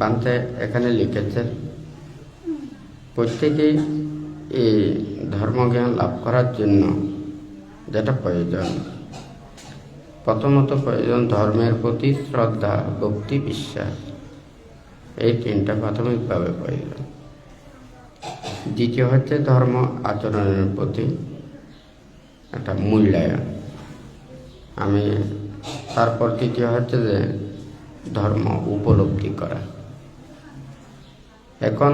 বান্তে এখানে লিখেছেন প্রত্যেকেই এই ধর্মজ্ঞান লাভ করার জন্য যেটা প্রয়োজন, প্রথমত প্রয়োজন ধর্মের প্রতি শ্রদ্ধা, ভক্তি, বিশ্বাস। এই তিনটা প্রাথমিকভাবে প্রয়োজন। দ্বিতীয় হচ্ছে ধর্ম আচরণের প্রতি একটা মূল্যায়ন। তারপর তৃতীয় হচ্ছে যে ধর্ম উপলব্ধি করা। এখন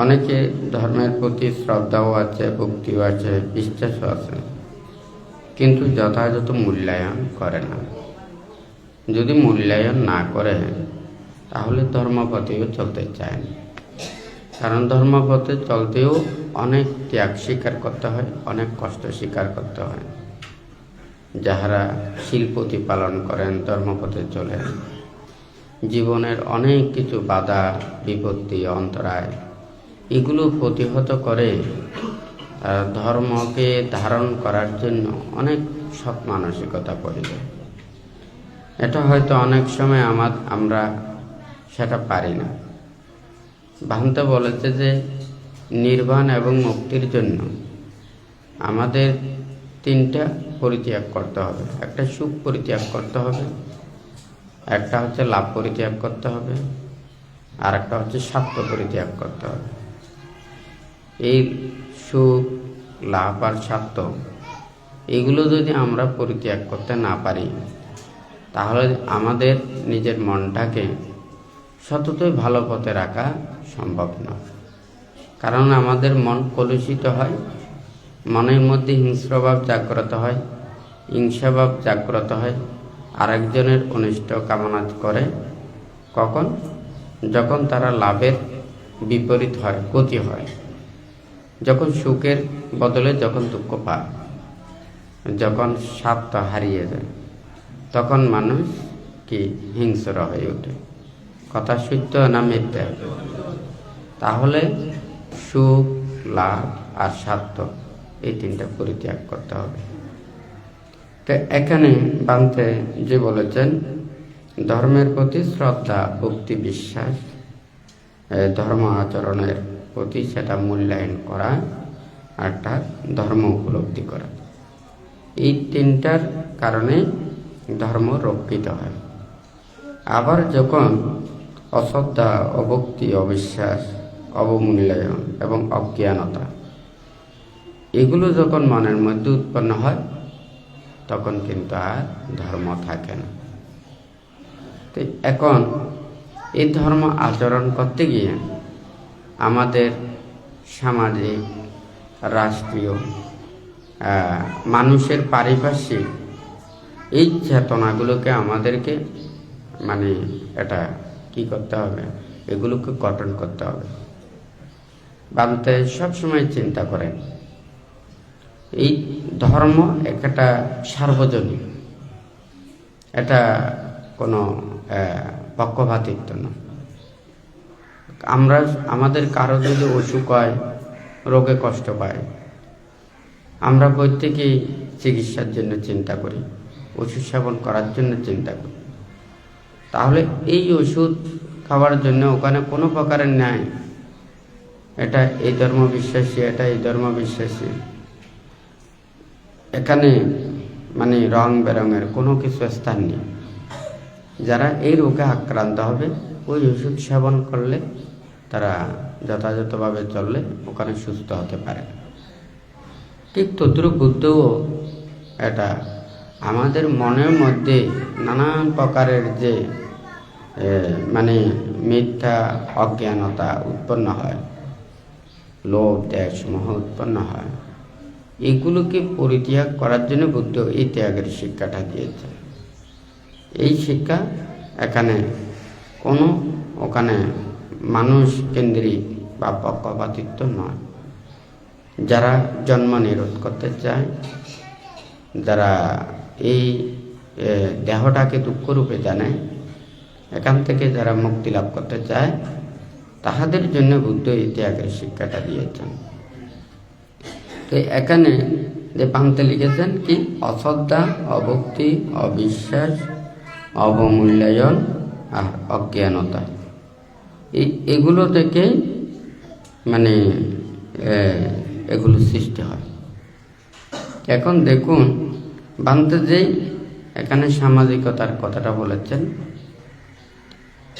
অনেকে ধর্মের প্রতি শ্রদ্ধাও আছে, ভক্তিও আছে, বিশ্বাসও আছে, কিন্তু যথাযথ মূল্যায়ন করে না। যদি মূল্যায়ন না করে তাহলে ধর্মপথেও চলতে চায় না। কারণ ধর্মপথে চলতেও অনেক ত্যাগ স্বীকার করতে হয়, অনেক কষ্ট স্বীকার করতে হয়। যাহারা শীল প্রতিপালন করেন, ধর্মপথে চলেন, জীবনের অনেক কিছু বাধা বিপত্তি অন্তরায় এগুলো প্রতিহত করে ধর্মকে ধারণ করার জন্য অনেক সৎ মানসিকতা প্রয়োজন। এটা হয়তো অনেক সময় আমরা সেটা পারি না। ভান্তে বলেছে যে নির্বাণ এবং মুক্তির জন্য আমাদের তিনটা পরিত্যাগ করতে হবে। একটা সুখ পরিত্যাগ করতে হবে, একটা হচ্ছে লাভ পরিত্যাগ করতে হবে, আর একটা হচ্ছে স্বার্থ পরিত্যাগ করতে হবে। এই সুখ, লাভ আর স্বার্থ এগুলো যদি আমরা পরিত্যাগ করতে না পারি তাহলে আমাদের নিজের মনটাকে সততই ভালো পথে রাখা সম্ভব না। কারণ আমাদের মন কলুষিত হয়, মনের মধ্যে হিংস্রভাব জাগ্রত হয়, হিংসাভাব জাগ্রত হয়, আরেকজনের অনিষ্ট কামনা করে। কখন? যখন তারা লাভের বিপরীত হয়, ক্ষতি হয়, যখন সুখের বদলে যখন দুঃখ পায়, যখন স্বার্থ হারিয়ে যায়, তখন মানুষ কি হিংস্র হয়ে ওঠে। কথা সত্য না মিথ্যা? তাহলে সুখ, লাভ আর স্বার্থ এই তিনটা পরিত্যাগ করতে হবে। তো এখানে বান্তে যে বলেছেন ধর্মের প্রতি শ্রদ্ধা, ভক্তি, বিশ্বাস, ধর্ম আচরণের প্রতি সেটা মূল্যায়ন করা, একটা ধর্ম উপলব্ধি করা, এই তিনটার কারণে ধর্ম রক্ষিত হয়। আবার যখন অশ্রদ্ধা, অভক্তি, অবিশ্বাস, অবমূল্যায়ন এবং অজ্ঞানতা এগুলো যখন মনের মধ্যে উৎপন্ন হয় তখন কিন্তু আর ধর্ম থাকে না। তো এখন এই ধর্ম আচরণ করতে গিয়ে আমাদের সামাজিক, রাষ্ট্রীয়, মানুষের পারিপার্শ্বিক এই চেতনাগুলোকে আমাদেরকে এটা কি করতে হবে, এগুলোকে গঠন করতে হবে। বান্তে সবসময় চিন্তা করেন এই ধর্ম একটা সার্বজনীন, এটা কোনো পক্ষপাতিত্ব না। আমাদের কারো যদি অসুখ হয়, রোগে কষ্ট পায়, আমরা প্রত্যেকেই চিকিৎসার জন্য চিন্তা করি, ওষুধ সেবন করার জন্য চিন্তা করি। তাহলে এই ওষুধ খাওয়ার জন্য ওখানে কোনো প্রকারের ন্যায়, এটা এই ধর্ম বিশ্বাসী, এটা এই ধর্ম বিশ্বাসী, এখানে রং বেরঙের কোনো কিছু স্থান নেই। যারা এই রোগে আক্রান্ত হবে ওই ওষুধ সেবন করলে তারা যথাযথভাবে চললে ওখানে সুস্থ হতে পারে। ঠিক তদ্রূপ বুদ্ধও এটা আমাদের মনের মধ্যে নানান প্রকারের যে মিথ্যা অজ্ঞানতা উৎপন্ন হয়, লোভ, দেশ, মোহ উৎপন্ন হয়, এগুলোকে পরিত্যাগ করার জন্য বুদ্ধ এই ত্যাগের শিক্ষাটা দিয়েছে। এই শিক্ষা এখানে ওখানে মানুষ কেন্দ্রিক বা পক্ষপাতিত্ব নয়। যারা জন্ম নিরোধ করতে চায়, যারা এই দেহটাকে দুঃখরূপে জানে, এখান থেকে যারা মুক্তি লাভ করতে চায়, তাহাদের জন্য বুদ্ধ এই ত্যাগের শিক্ষাটা দিয়েছেন। তো এখানে যে পান্তে লিখেছেন কি অশ্রদ্ধা, অভক্তি, অবিশ্বাস, অবমূল্যায়ন আর অজ্ঞানতা, এগুলো থেকে মানে এগুলো সৃষ্টি হয়। এখন দেখুন বান্তে যে এখানে সামাজিকতার কথাটা বলেছেন,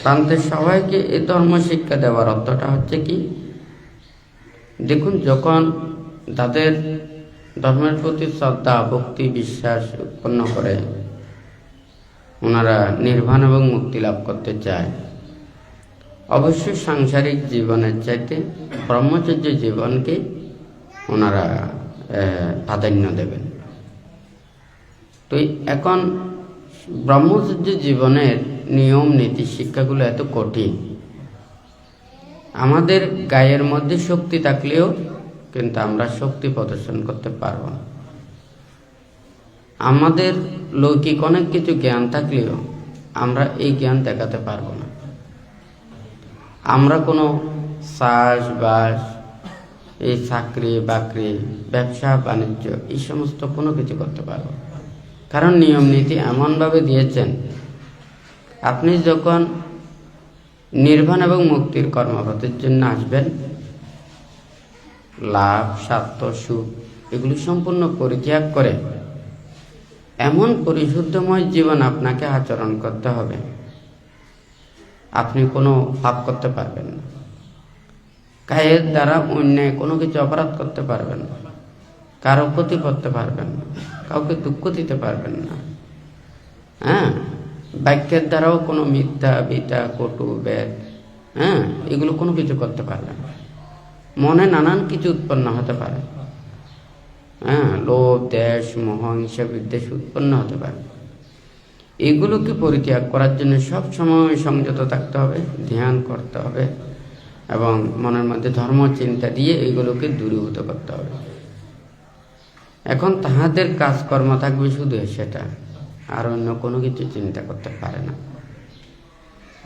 প্রান্তের সবাইকে এই ধর্ম শিক্ষা দেওয়ার অর্থটা হচ্ছে কি, দেখুন যখন তাদের ধর্মের প্রতি শ্রদ্ধা, ভক্তি, বিশ্বাস উৎপন্ন করে, ওনারা নির্বাণ এবং মুক্তি লাভ করতে চায়, অবশ্যই সাংসারিক জীবনের চাইতে ব্রহ্মচর্য জীবনকে ওনারা প্রাধান্য দেবেন। তো এখন ব্রহ্মচর্য জীবনের নিয়ম নীতি শিক্ষাগুলো এত কঠিন, আমাদের গায়ের মধ্যে শক্তি থাকলেও কিন্তু আমরা শক্তি প্রদর্শন করতে পারবো না। আমাদের লৌকিক অনেক কিছু জ্ঞান থাকলেও আমরা এই জ্ঞান দেখাতে পারবো না। আমরা কোনো চাষবাস, এই চাকরি বাকরি, ব্যবসা বাণিজ্য, এই সমস্ত কোনো কিছু করতে পারবো, কারণ নিয়ম নীতি এমনভাবে দিয়েছেন, আপনি যখন নির্বাণ এবং মুক্তির কর্মপথের জন্য আসবেন, লাভ, স্বার্থ, সুখ এগুলি সম্পূর্ণ পরিত্যাগ করে এমন পরিশুদ্ধময় জীবন আপনাকে আচরণ করতে হবে, আপনি কোনো পাপ করতে পারবেন না, কায়ের দ্বারা অন্যায় কোনো কিছু অপরাধ করতে পারবেন না, কারো ক্ষতি করতে পারবেন না, কাউকে দুঃখ দিতে পারবেন না। বাক্যের দ্বারাও কোনো মিথ্যা, বিটা, কটু, বেদ, এগুলো কোনো কিছু করতে পারবেন না। মনে নানান কিছু উৎপন্ন হতে পারে, লোভ, দেশ, মোহ, হিংসা, বিদ্বেষ উৎপন্ন হতে পারে। এগুলোকে পরিত্যাগ করার জন্য সব সময় সংযত থাকতে হবে, ধ্যান করতে হবে এবং মনের মধ্যে ধর্ম চিন্তা দিয়ে এগুলোকে দূরীভূত করতে হবে। এখন তাহাদের কাজকর্ম থাকবে শুধু সেটা, আর অন্য কোনো কিছু চিন্তা করতে পারে না।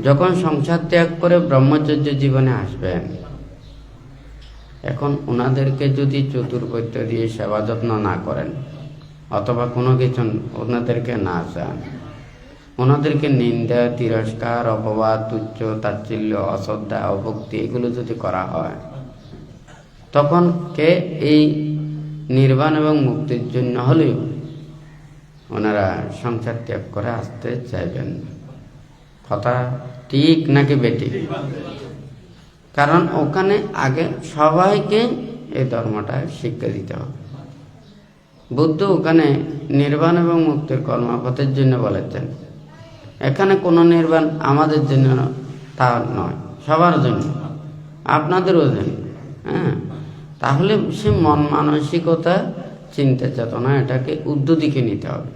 যখন সংসার ত্যাগ করে ব্রহ্মচর্য জীবনে আসবেন, এখন ওনাদেরকে যদি চতুর্বৈত্য দিয়ে সেবা যত্ন না করেন, অথবা কোনো কিছু ওনাদেরকে না চান, ওনাদেরকে নিন্দা, তিরস্কার, অপবাদ, তুচ্ছ, তাচ্ছিল্য, অশ্রদ্ধা, অভক্তি এগুলো যদি করা হয়, তখন কে এই নির্বাণ এবং মুক্তির জন্য হলেও ওনারা সংসার ত্যাগ করে আসতে চাইবেন। কথা ঠিক নাকি বেঠিক? কারণ ওখানে আগে সবাইকে এই ধর্মটা শিক্ষা দিতে হবে। বুদ্ধ ওখানে নির্বাণ এবং মুক্তির কর্মপথের জন্য বলেছেন, এখানে কোনো নির্বাণ আমাদের জন্য তা নয়, সবার জন্য, আপনাদেরও জন্য। তাহলে সে মন মানসিকতা, চিন্তা চেতনা এটাকে উদ্যদিকে নিতে হবে।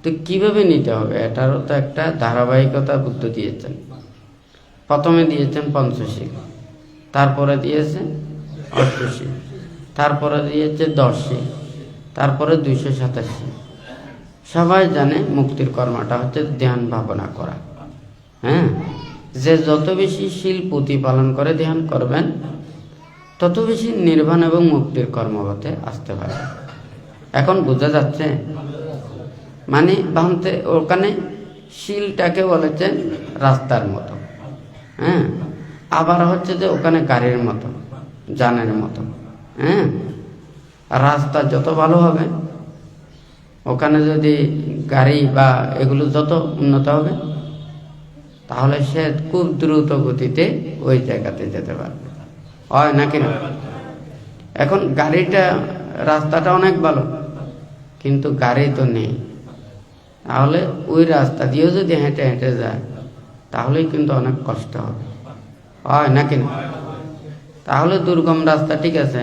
তো কিভাবে নিতে হবে, এটারও তো একটা ধারাবাহিকতা বুদ্ধ দিয়েছেন। প্রথমে দিয়েছেন পঞ্চশীল, তারপরে দিয়েছে অষ্টশীল, তারপরে দিয়েছে 10 তারপরে 287। সবাই জানে মুক্তির কর্মটা হচ্ছে ধ্যান ভাবনা করা। যে যত বেশি শীল প্রতিপালন করে ধ্যান করবেন, তত বেশি নির্বাণ এবং মুক্তির কর্মপথে আসতে পারে। এখন বোঝা যাচ্ছে? মানে ভাবতে ওখানে শীলটাকে বলেছেন রাস্তার মতো, আবার হচ্ছে যে ওখানে গাড়ির মতো, যানের মতো। রাস্তা যত ভালো হবে, ওখানে যদি গাড়ি বা এগুলো যত উন্নত হবে, তাহলে সে খুব দ্রুত গতিতে ওই জায়গাতে যেতে পারবে, হয় নাকি না? এখন গাড়িটা, রাস্তাটা অনেক ভালো, কিন্তু গাড়ি তো নেই, তাহলে ওই রাস্তা দিয়েও যদি হেঁটে হেঁটে যায়, তাহলেই কিন্তু অনেক কষ্ট হবে, হয় নাকি না? তাহলে দুর্গম রাস্তা ঠিক আছে,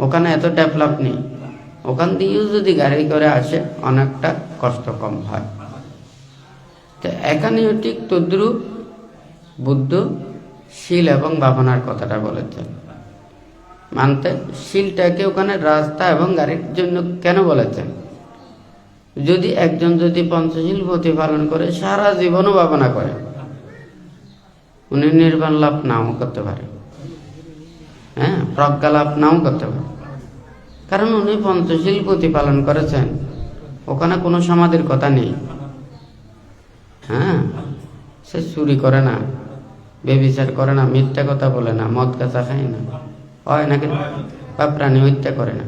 ওখানে এত ডেভেলপ নেই, ওখান দিয়েও যদি গাড়ি করে আসে অনেকটা কষ্ট কম হয়। তো এখানেও ঠিক তদ্রূপ বুদ্ধ শীল এবং ভাবনার কথাটা বলেছেন। মানতে শীলটাকে ওখানে রাস্তা এবং গাড়ির জন্য কেন বলেছেন? যদি একজন যদি পঞ্চশীল প্রতিপালন করে সারা জীবনও ভাবনা করে, উনি নির্বাণ লাভ নাও করতে পারে, প্রজ্ঞা লাভ নাও করতে পারে, কারণ উনি পঞ্চশীল প্রতিপালন করেছেন, ওখানে কোনো সমাধির কথা নেই। সে চুরি করে না, বেবিচার করে না, মিথ্যা কথা বলে না, মদ গাঁজা খায় না, হয় নাকি, বা প্রাণী হত্যা করে না।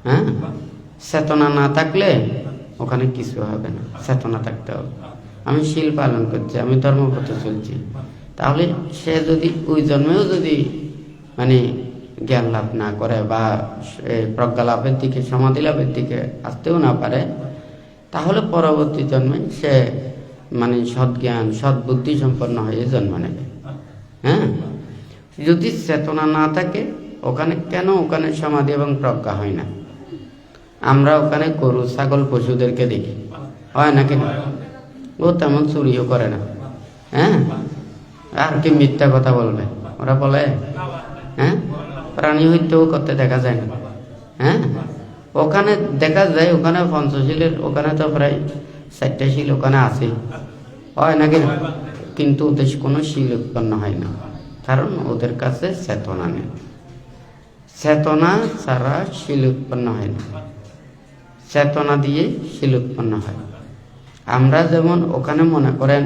হ্যাঁ, চেতনা না থাকলে ওখানে কিছু হবে না, চেতনা থাকতে হবে। আমি শীল পালন করছি, আমি ধর্মপথে চলছি, তাহলে সে যদি ওই জন্মেও যদি মানে জ্ঞান লাভ না করে বা প্রজ্ঞা লাভের দিকে, সমাধি লাভের দিকে আসতেও না পারে, তাহলে পরবর্তী জন্মে সে মানে সদ্জ্ঞান সদ্বুদ্ধি সম্পন্ন হয়ে জন্ম নেবে। হ্যাঁ, যদি চেতনা না থাকে ওখানে কেন ওখানে সমাধি এবং প্রজ্ঞা হয় না? আমরা ওখানে গরু ছাগল পশুদেরকে দেখি, হয় নাকি না? ও তেমন চুরিও করে না। হ্যাঁ, আর কি মিথ্যা কথা বলবে? ওরা বলে হ্যাঁ, প্রাণী হইতেও করতে দেখা যায় না। হ্যাঁ, ওখানে দেখা যায়, ওখানে পঞ্চশীলের ওখানে তো প্রায় 4টা শিল ওখানে আছে, হয় নাকি না? কিন্তু ওদের কোনো শিল উৎপন্ন হয় না, কারণ ওদের কাছে চেতনা নেই। চেতনা ছাড়া শিল উৎপন্ন হয় না, চেতনা দিয়ে শিল উৎপন্ন হয়। আমরা যেমন ওখানে মনে করেন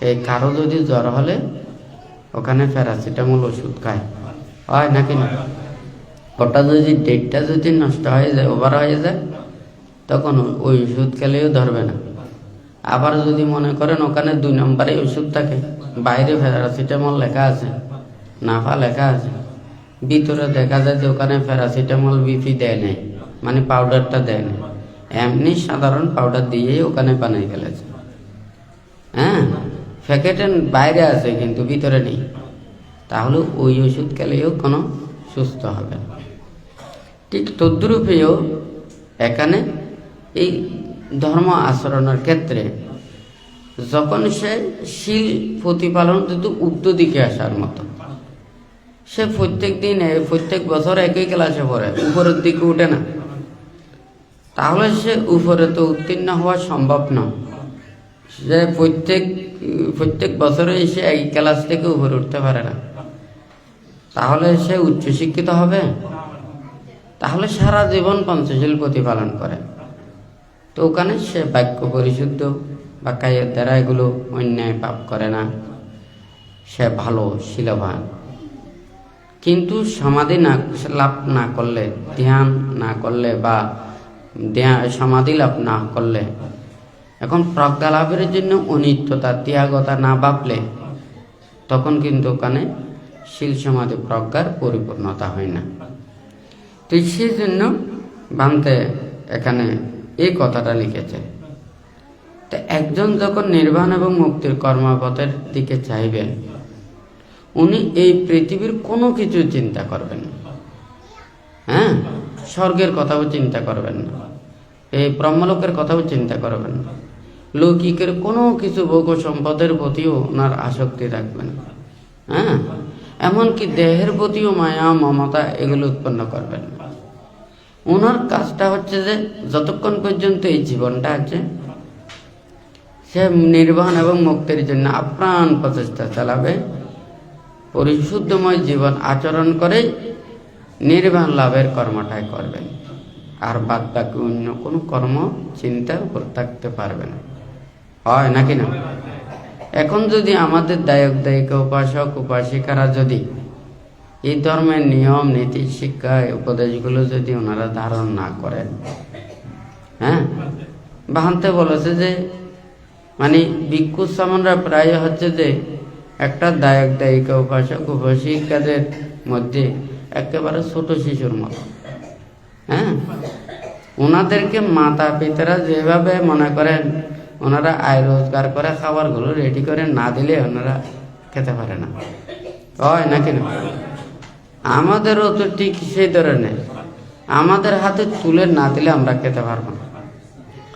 এই কারো যদি জ্বর হলে ওখানে প্যারাসিটামল ওষুধ খায়, হয় নাকি না? ওটা যদি ডেটটা যদি নষ্ট হয়ে যায়, ওভার হয়ে যায়, তখন ওই ওষুধ খেলেও ধরবে না। আবার যদি মনে করেন ওখানে 2 নম্বরে ওষুধ থাকে, বাইরে প্যারাসিটামল লেখা আছে, নাফা লেখা আছে, ভিতরে দেখা যায় যে ওখানে প্যারাসিটামল বিপি দেয় নাই, মানে পাউডারটা দেয় নাই, এমনি সাধারণ পাউডার দিয়েই ওখানে বানাই ফেলেছে। হ্যাঁ, প্যাকেটের বাইরে আছে কিন্তু ভিতরে নেই, তাহলে ওই ওষুধ খেলেও কোনো সুস্থ হবে না। ঠিক তদ্রূপেও এখানে এই ধর্ম আচরণের ক্ষেত্রে যখন সে শীল প্রতিপালন কিন্তু উর্ধ্ব দিকে আসার মতো, সে প্রত্যেক দিন প্রত্যেক বছর একই ক্লাসে পড়ে, উপরের দিকে উঠে না, তাহলে সে উপরে তো উত্তীর্ণ হওয়া সম্ভব না। সে প্রত্যেক বছরে সে এই ক্লাস থেকে উপরে উঠতে পারে না, তাহলে সে উচ্চশিক্ষিত হবে? তাহলে সারা জীবন পঞ্চশীল প্রতিপালন করে, তো ওখানে সে বাক্য পরিশুদ্ধ বা কায়ের দ্বারা এগুলো অন্যায় পাপ করে না, সে ভালো শীলবান। কিন্তু সমাধি লাভ না করলে, ধ্যান না করলে বা সমাধি লাভ না করলে, এখন প্রজ্ঞা লাভের জন্য অনিত্যতা ত্যাগতা না ভাবলে, তখন কিন্তু ওখানে শীল সমাধি প্রজ্ঞার পরিপূর্ণতা হয় না। তো সেই জন্য ভান্তে এখানে এই কথাটা লিখেছে। তো একজন যখন নির্বাণ এবং মুক্তির কর্মপথের দিকে চাইবেন, উনি এই পৃথিবীর কোনো কিছু চিন্তা করবেন না। হ্যাঁ, স্বর্গের কথাও চিন্তা করবেন না, এই ব্রহ্মলোকের কথাও চিন্তা করবেন না, লৌকিকের কোনো কিছু ভোগ সম্পদের প্রতিও ওনার আসক্তি রাখবেন। হ্যাঁ, এমনকি দেহের প্রতিও মায়া মমতা এগুলো উৎপন্ন করবেন না। ওনার কাজটা হচ্ছে যে যতক্ষণ পর্যন্ত এই জীবনটা আছে, সে নির্বাণ এবং মুক্তির জন্য আপ্রাণ প্রচেষ্টা চালাবে, পরিশুদ্ধময় জীবন আচরণ করে নির্বাণ লাভের কর্মটাই করবেন, আর বাদ বাকি অন্য কোনো কর্ম চিন্তা করে থাকতে পারবে না, হয় নাকি না? এখন যদি আমাদের দায়িকা উপাসক উপাসিকারা যদি এই ধর্মের নিয়ম নীতি শিক্ষা উপদেশগুলো যদি ওনারা ধারণ না করেন, হ্যাঁ, ভান্তে বলেছে যে মানে ভিক্ষু সামনরা প্রায় হচ্ছে যে একটা দায়িকা উপাসক উপাসিকাদের মধ্যে একেবারে ছোট শিশুর মতো। হ্যাঁ, ওনাদেরকে মাতা পিতারা যেভাবে মনে করেন ওনারা আয় রোজগার করে খাবারগুলো রেডি করে না দিলে ওনারা খেতে পারে না, হয় নাকি না? আমাদেরও তো ঠিক সেই ধরনের, আমাদের হাতে তুলে না দিলে আমরা খেতে পারবো না,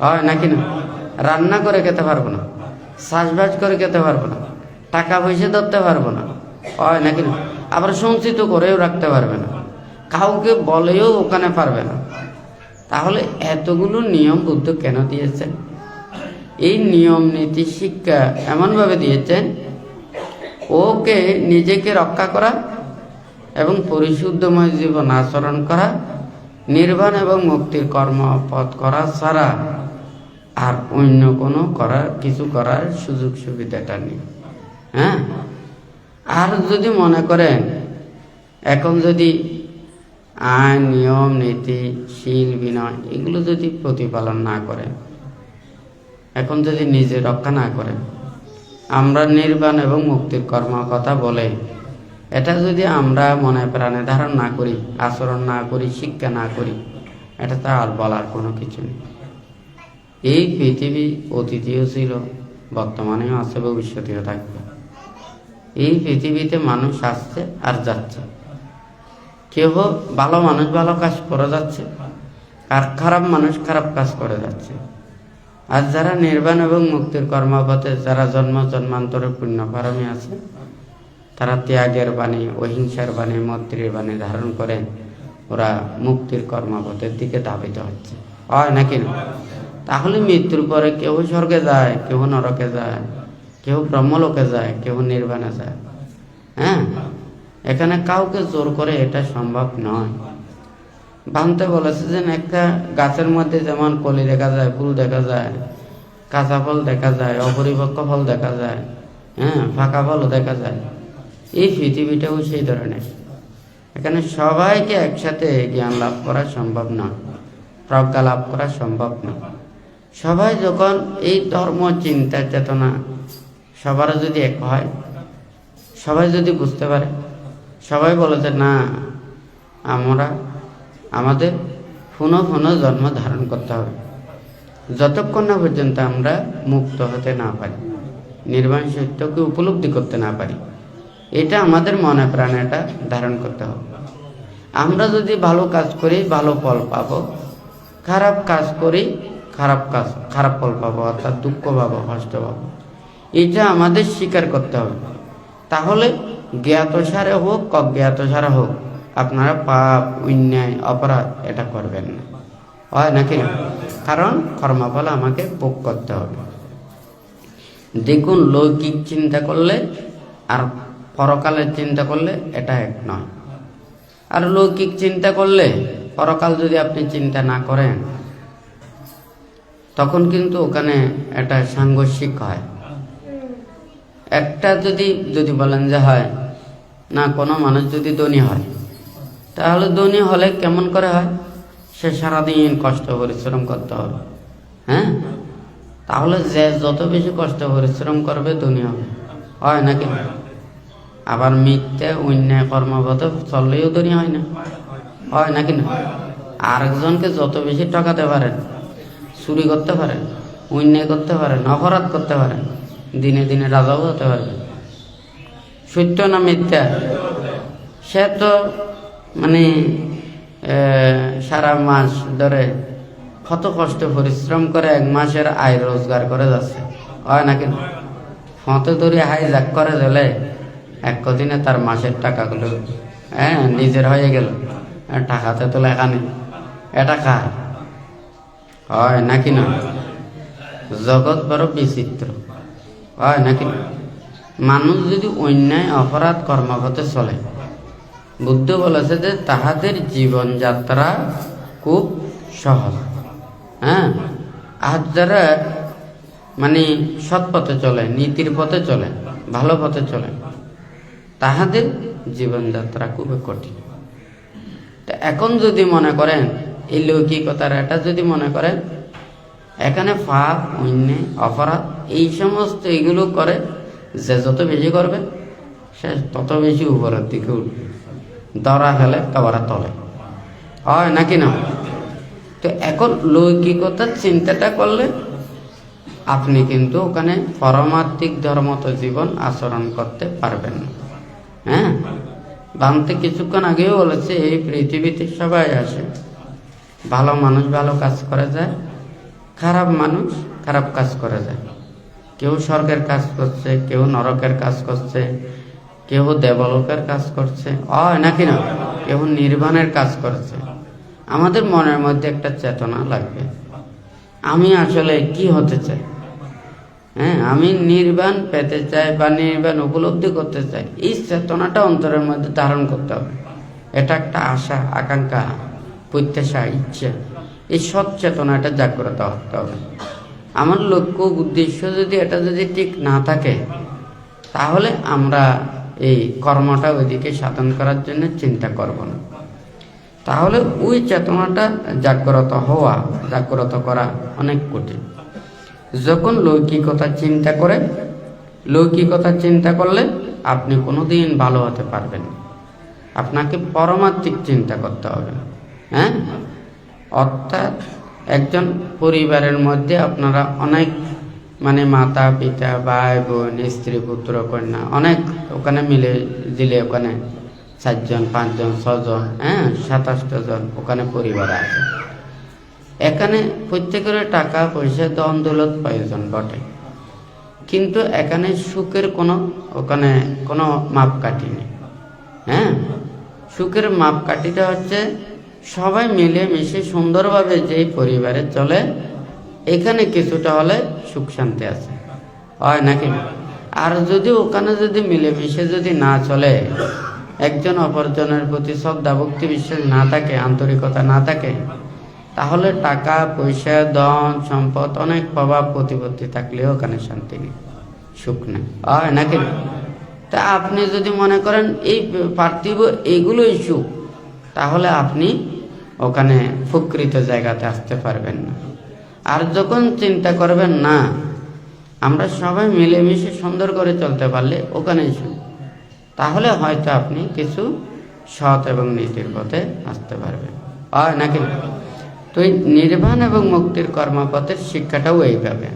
হয় নাকি না? রান্না করে খেতে পারবো না, চাষবাস করে খেতে পারবো না, টাকা পয়সা ধরতে পারবো না, হয় নাকি না? আবার সঞ্চিত করেও রাখতে পারবে না, কাউকে বলেও ওখানে পারবে না। তাহলে এতগুলো নিয়ম বুদ্ধ কেন দিয়েছেন? এই নিয়ম নীতি শিক্ষা এমনভাবে দিয়েছেন ওকে নিজেকে রক্ষা করা এবং পরিশুদ্ধময় জীবন আচরণ করা, নির্বাণ এবং মুক্তির কর্মপথ করা ছাড়া আর অন্য কোনো কিছু করার সুযোগ সুবিধাটা নেই। হ্যাঁ, আর যদি মনে করেন এখন যদি আইন, নিয়ম, নীতি, শীল, বিনয় এগুলো যদি প্রতিপালন না করে, এখন যদি নিজে রক্ষা না করে, আমরা নির্বাণ এবং মুক্তির কর্ম কথা বলে এটা যদি আমরা মনে প্রাণে ধারণ না করি, আচরণ না করি, শিক্ষা না করি, এটা তো আর বলার কোনো কিছু নেই। এই পৃথিবী অতীতেও ছিল, বর্তমানেও আছে, ভবিষ্যতেও থাকবে। এই পৃথিবীতে মানুষ আসছে আর যাচ্ছে। কেউ ভালো মানুষ ভালো কাজ করে যাচ্ছে, আর খারাপ মানুষ খারাপ কাজ করে যাচ্ছে। আর যারা নির্বাণ এবং মুক্তির কর্মপথে যারা জন্ম জন্মান্তরের পুণ্য পারমী আছে, তারা ত্যাগের বাণী, অহিংসার বাণী, মৈত্রীর বাণী ধারণ করে ওরা মুক্তির কর্মপথের দিকে ধাবিত হচ্ছে, হয় নাকি না? তাহলে মৃত্যুর পরে কেউ স্বর্গে যায়, কেউ নরকে যায়, কেউ ব্রহ্মলোকে যায়, কেউ নির্বাণে যায়। হ্যাঁ, এখানে কাউকে জোর করে এটা সম্ভব নয়। ভাঙতে বলেছে যে একটা গাছের মধ্যে যেমন কলি দেখা যায়, ফুল দেখা যায়, কাঁচা ফল দেখা যায়, অপরিপক্ক ফল দেখা যায়, হ্যাঁ, ফাঁকা ফলও দেখা যায়। এই পৃথিবীটাও সেই ধরনের। এখানে সবাইকে একসাথে জ্ঞান লাভ করা সম্ভব নয়, প্রজ্ঞা লাভ করা সম্ভব নয়। সবাই যখন এই ধর্ম, চিন্তা, চেতনা সবার যদি এক হয়, সবাই যদি বুঝতে পারে, সবাই বলে যে না, আমরা আমাদের পুনঃ পুনঃ জন্ম ধারণ করতে হবে, যতক্ষণ না পর্যন্ত আমরা মুক্ত হতে না পারি, নির্বাণ সত্যকে উপলব্ধি করতে না পারি। এটা আমাদের মনে প্রাণে এটা ধারণ করতে হবে। আমরা যদি ভালো কাজ করি ভালো ফল পাবো, খারাপ কাজ করি খারাপ ফল পাবো, অর্থাৎ দুঃখ পাবো, কষ্ট পাবো। এটা আমাদের স্বীকার করতে হবে। তাহলে জ্ঞাতসারে হোক অজ্ঞাতসারে হোক আপনারা পাপ, অন্যায়, অপরাধ এটা করবেন না, হয় নাকি না? কারণ কর্মফল আমাকে ভোগ করতে হবে। দেখুন, লৌকিক চিন্তা করলে আর পরকালের চিন্তা করলে এটা এক নয়। আর লৌকিক চিন্তা করলে পরকাল যদি আপনি চিন্তা না করেন, তখন কিন্তু ওখানে এটা সাংঘর্ষিক হয়। একটা যদি বলেন যে হয় না, কোনো মানুষ যদি ধনী হয়, তাহলে ধনী হলে কেমন করে হয়? সে সারাদিন কষ্ট পরিশ্রম করতে হবে। হ্যাঁ, তাহলে যে যত বেশি কষ্ট পরিশ্রম করবে ধনী হবে, হয় নাকি? আবার মিথ্যা অন্যায় কর্মপথে চললেও ধনী হয় না, হয় নাকি না? আরেকজনকে যত বেশি ঠকাতে পারেন, চুরি করতে পারেন, অন্যায় করতে পারেন, অপরাধ করতে পারেন, দিনে দিনে রাজাও হতে পারবে। সত্য না মিথ্যা? সে তো মানে সারা মাস ধরে কত কষ্ট পরিশ্রম করে এক মাসের আয় রোজগার করে যাচ্ছে, হয় নাকি? ফতে ধরে হাইজাক করে দিলে এক কদিনে তার মাসের টাকাগুলো নিজের হয়ে গেল, টাকাতে তো লেখা নেই, এটা কার? হয় নাকি না? জগৎ বড় বিচিত্র, হয় নাকি? মানুষ যদি অন্যায় অপরাধ কর্মপথে চলে, বুদ্ধ বলেছে যে তাহাদের জীবনযাত্রা খুব সহজ। হ্যাঁ, আর যারা মানে সৎ পথে চলে, নীতির পথে চলে, ভালো পথে চলে, তাহাদের জীবনযাত্রা খুবই কঠিন। তা এখন যদি মনে করেন এই লৌকিকতার এটা যদি মনে করেন এখানে পাপ, অন্যায়, অপরাধ এই সমস্ত এগুলো করে, যে যত বেশি করবে সে তত বেশি উপরের দিকে উঠবে, ধরা ফেলে কাবারা তলে, হয় নাকি না? তো এখন লৌকিকতার চিন্তাটা করলে আপনি কিন্তু ওখানে পরমাত্মিক ধর্মত জীবন আচরণ করতে পারবেন না। হ্যাঁ, বামতে কিছুক্ষণ আগেও বলেছে এই পৃথিবীতে সবাই আসে, ভালো মানুষ ভালো কাজ করে যায়, খারাপ মানুষ খারাপ কাজ করে যায়। কেউ স্বর্গের কাজ করছে, কেউ নরকের কাজ করছে, কেউ দেবলোকের কাজ করছে, হয় নাকি না? কেউ নির্বাণের কাজ করছে। আমাদের মনের মধ্যে একটা চেতনা লাগবে, আমি আসলে কি হতে চাই। হ্যাঁ, আমি নির্বাণ পেতে চাই বা নির্বাণ উপলব্ধি করতে চাই। এই চেতনাটা অন্তরের মধ্যে ধারণ করতে হবে। এটা একটা আশা, আকাঙ্ক্ষা, প্রত্যাশা, ইচ্ছা। এই সৎ চেতনাটা জাগ্রত হতে হবে। আমার লক্ষ্য উদ্দেশ্য যদি এটা যদি ঠিক না থাকে, তাহলে আমরা এই কর্মটা ওইদিকে সাধন করার জন্য চিন্তা করব না। তাহলে ওই চেতনাটা জাগ্রত করা অনেক কঠিন। যখন লৌকিকতা চিন্তা করলে আপনি কোনোদিন ভালো হতে পারবেন না। আপনাকে পারমার্থিক চিন্তা করতে হবে। হ্যাঁ, অর্থাৎ একজন পরিবারের মধ্যে আপনারা অনেক মাতা পিতা ভাই বোন স্ত্রী পুত্র কন্যা অনেক ওখানে মিলে দিলে ওখানে 4 জন 5 জন 6 জন 27 জন ওখানে পরিবার আছে। এখানে প্রত্যেকের টাকা পয়সা ধন দৌলত প্রয়োজন বটে, কিন্তু এখানে সুখের কোনো মাপকাঠি নেই। সুখের মাপকাঠিটা হচ্ছে সবাই মিলে মিশে সুন্দরভাবে যেই পরিবারে চলে, এখানে কিছুটা হলে সুখ শান্তি আছে, হয় নাকি? আর যদি ওখানে যদি মিলেমিশে যদি না চলে, একজন অপরজনের প্রতি শ্রদ্ধা ভক্তি বিশ্বাস না থাকে, আন্তরিকতা না থাকে, তাহলে টাকা পয়সা ধন সম্পদ অনেক প্রভাব প্রতিপত্তি থাকলেও ওখানে শান্তি নেই, সুখ নেই, হয় নাকি? তা আপনি যদি মনে করেন এই পার্থিব এগুলোই সুখ, তাহলে আপনি ওখানে প্রকৃত জায়গাতে আসতে পারবেন না। আর যখন চিন্তা করবেন না আমরা সবাই মিলেমিশে সুন্দর করে চলতে পারলে ওখানেই সুখ, তাহলে হয়তো আপনি কিছু সৎ এবং নীতির পথে আসতে পারবেন, হয় নাকি? তো এই নির্বাণ এবং মুক্তির কর্মপথের শিক্ষাটাও এইভাবে,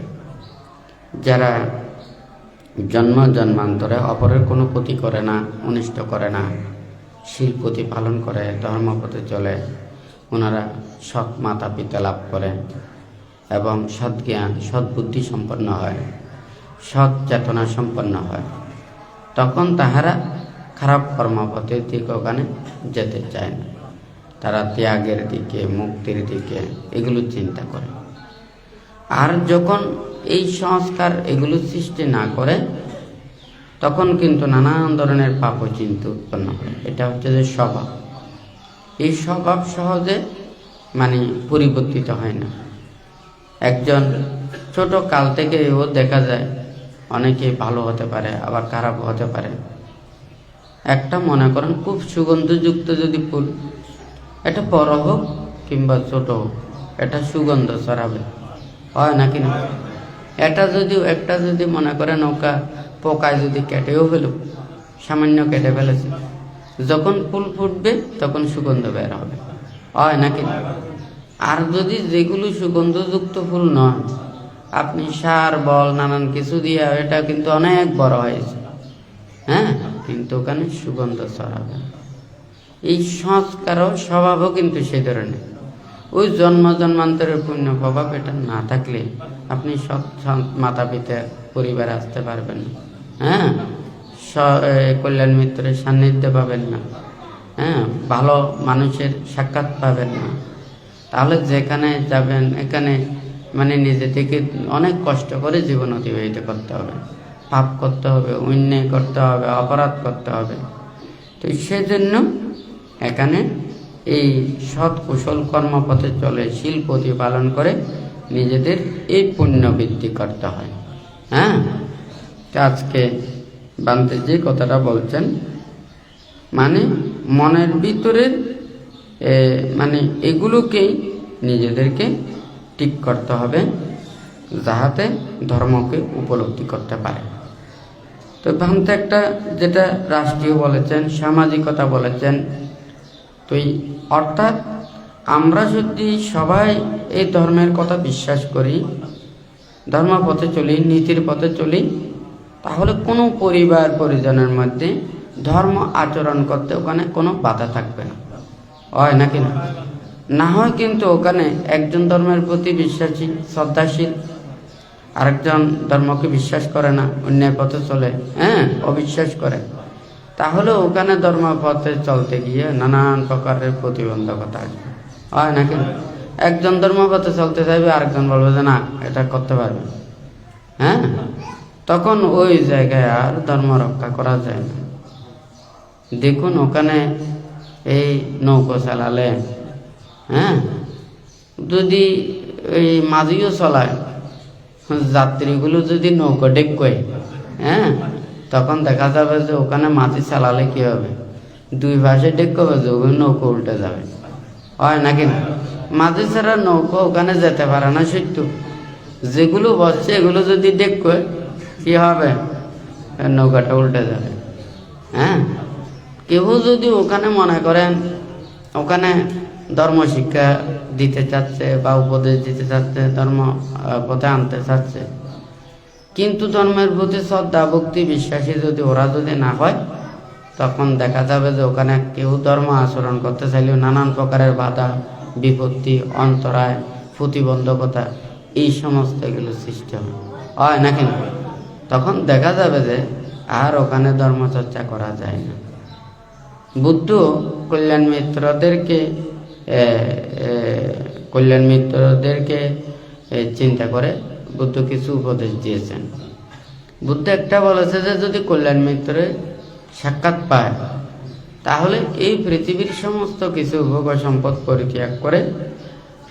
যারা জন্মান্তরে অপরের কোনো ক্ষতি করে না, অনিষ্ট করে না, শীল প্রতিপালন করে, ধর্মপথে চলে, ওনারা সৎ মাতা পিতা লাভ করে এবং সৎ জ্ঞান সৎবুদ্ধি সম্পন্ন হয়, সৎ চেতনা সম্পন্ন হয়, তখন তাহারা খারাপ কর্মপথের দিকে ওখানে যেতে চায় না। তারা ত্যাগের দিকে, মুক্তির দিকে এগুলো চিন্তা করে। আর যখন এই সংস্কার এগুলো সৃষ্টি না করে, তখন কিন্তু নানান ধরনের পাপ চিন্তা উৎপন্ন হয়। এটা হচ্ছে যে স্বভাব। এই স্বভাব সহজে পরিবর্তিত হয় না। একজন ছোট কাল থেকে ও দেখা যায় অনেকে ভালো হতে পারে, আবার খারাপ হতে পারে। একটা মনে করেন খুব সুগন্ধযুক্ত যদি ফুল, এটা বড় হোক কিংবা ছোট হোক, এটা সুগন্ধ ছড়াবে, হয় নাকি না? একটা যদি মনে করেন ওকা পোকায় যদি কেটেও ফেল, সামান্য কেটে ফেলেছে, যখন ফুল ফুটবে তখন সুগন্ধ বের হবে, হয় নাকি? আর যদি যেগুলো সুগন্ধযুক্ত ফুল নয়, আপনি সার বল নানান কিছু দিয়ে এটা কিন্তু অনেক বড় হয়েছে, কিন্তু ওখানে সুগন্ধ ছড়াবে। এই সংস্কারও স্বভাবও কিন্তু সেই ধরনের। ওই জন্মান্তরের পুণ্য প্রভাব এটা না থাকলে আপনি সৎ মাতা পিতা পরিবারে আসতে পারবেন না, কল্যাণ মিত্রের সান্নিধ্য পাবেন না, ভালো মানুষের সাক্ষাৎ পাবেন না। তাহলে যেখানে যাবেন এখানে নিজে থেকে অনেক কষ্ট করে জীবন অতিবাহিত করতে হবে, পাপ করতে হবে, অন্যায় করতে হবে, অপরাধ করতে হবে। তো সেজন্য এখানে এই সৎ কুশল কর্মপথে চলে শীল প্রতিপালন করে নিজেদের এই পুণ্য বৃদ্ধি করতে হয়। আজকে বান্তে যে কথাটা বলছেন, মনের ভিতরের এগুলোকেই নিজেদেরকে ঠিক করতে হবে, যাহাতে ধর্মকে উপলব্ধি করতে পারে। তো ভান্তে একটা যেটা রাষ্ট্রীয় বলেছেন, সামাজিকতা বলেছেন। তো অর্থাৎ আমরা যদি সবাই এই ধর্মের কথা বিশ্বাস করি, ধর্মপথে চলি, নীতির পথে চলি, তাহলে কোনো পরিবার পরিজনের মধ্যে ধর্ম আচরণ করতে ওখানে কোনো বাধা থাকবে না, হয় নাকি না? না হয় কিন্তু ওখানে একজন ধর্মের প্রতি বিশ্বাসী শ্রদ্ধাশীল, আরেকজন ধর্মকে বিশ্বাস করে না, অন্যের পথে চলে, অবিশ্বাস করে, তাহলে ওখানে ধর্মপথে চলতে গিয়ে নানান প্রকারের প্রতিবন্ধকতা আসবে, হয় নাকি? একজন ধর্মপথে চলতে চাইবে, আরেকজন বলবে যে না এটা করতে পারবে, তখন ওই জায়গায় আর ধর্ম রক্ষা করা যায় না। দেখুন ওখানে এই নৌকো চালালে, যদি এই মাঝিও চলায়, যাত্রীগুলো যদি নৌকো ডেকোয়, হ্যাঁ, তখন দেখা যাবে যে ওখানে মাটি চালালে কি হবে, দুই পাশে ডেকবে যে ওখানে নৌকো উল্টে যাবে, হয় নাকি না? মাঝি ছাড়া নৌকো ওখানে যেতে পারে না। সত্য, যেগুলো বসছে এগুলো যদি ডেকোয় কি হবে, নৌকাটা উল্টে যাবে। হ্যাঁ, কেউ যদি ওখানে মনে করেন ওখানে ধর্ম শিক্ষা দিতে চাচ্ছে বা উপদেশ দিতে চাচ্ছে, ধর্ম পথে আনতে চাচ্ছে, কিন্তু ধর্মের প্রতি শ্রদ্ধা ভক্তি বিশ্বাসী যদি ওরা যদি না হয়, তখন দেখা যাবে যে ওখানে কেউ ধর্ম আচরণ করতে চাইলেও নানান প্রকারের বাধা বিপত্তি, অন্তরায়, প্রতিবন্ধকতা, এই সমস্ত এগুলো সৃষ্টি হয় নাকি না? তখন দেখা যাবে যে আর ওখানে ধর্মচর্চা করা যায় না। বুদ্ধ কল্যাণ মিত্রদেরকে চিন্তা করে বুদ্ধ কিছু উপদেশ দিয়েছেন। বুদ্ধ একটা বলেছে যে যদি কল্যাণ মিত্রের সাক্ষাৎ পায় তাহলে এই পৃথিবীর সমস্ত কিছু ভোগ সম্পদ পরিত্যাগ করে